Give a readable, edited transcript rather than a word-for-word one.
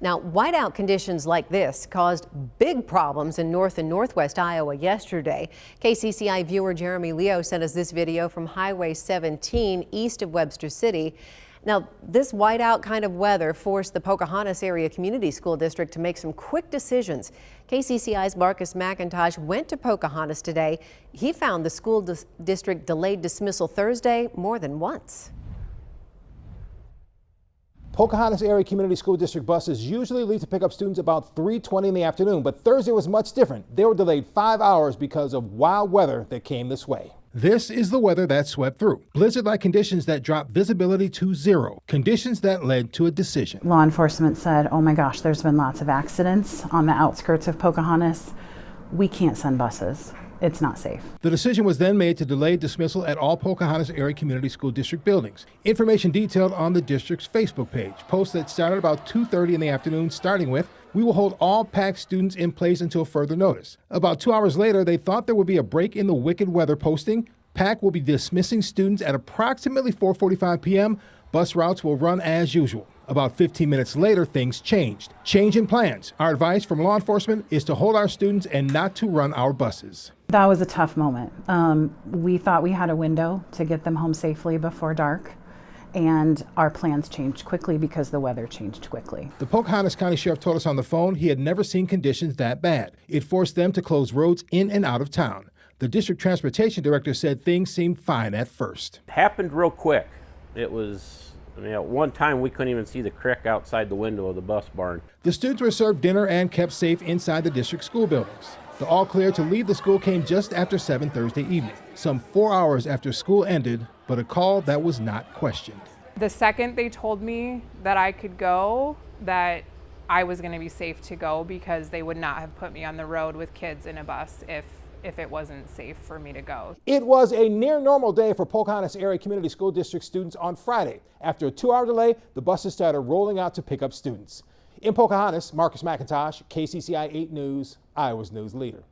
Now, whiteout conditions like this caused big problems in north and northwest Iowa yesterday. KCCI viewer Jeremy Leo sent us this video from Highway 17 east of Webster City. Now, this whiteout kind of weather forced the Pocahontas Area Community School District to make some quick decisions. KCCI's Marcus McIntosh went to Pocahontas today. He found the school district delayed dismissal Thursday more than once. Pocahontas Area Community School District buses usually leave to pick up students about 3:20 in the afternoon, but Thursday was much different. They were delayed 5 hours because of wild weather that came this way. This is the weather that swept through. Blizzard-like conditions that dropped visibility to zero. Conditions that led to a decision. Law enforcement said, oh my gosh, there's been lots of accidents on the outskirts of Pocahontas. We can't send buses. It's not safe. The decision was then made to delay dismissal at all Pocahontas Area Community School District buildings. Information detailed on the district's Facebook page. Posts that started about 2:30 in the afternoon, starting with, "We will hold all PAC students in place until further notice." About 2 hours later, they thought there would be a break in the wicked weather posting. PAC will be dismissing students at approximately 4:45 p.m. Bus routes will run as usual. About 15 minutes later, things changed. Change in plans. Our advice from law enforcement is to hold our students and not to run our buses. That was a tough moment. We thought we had a window to get them home safely before dark, and our plans changed quickly because the weather changed quickly. The Pocahontas County Sheriff told us on the phone he had never seen conditions that bad. It forced them to close roads in and out of town. The district transportation director said things seemed fine at first. It happened real quick. It was, at one time we couldn't even see the creek outside the window of the bus barn. The students were served dinner and kept safe inside the district school buildings. The all clear to leave the school came just after 7 Thursday evening, some 4 hours after school ended, but a call that was not questioned. The second they told me that I could go, that I was going to be safe to go, because they would not have put me on the road with kids in a bus if it wasn't safe for me to go. It was a near normal day for Pocahontas Area Community School District students on Friday. After a 2-hour delay, the buses started rolling out to pick up students. In Pocahontas, Marcus McIntosh, KCCI 8 News, Iowa's news leader.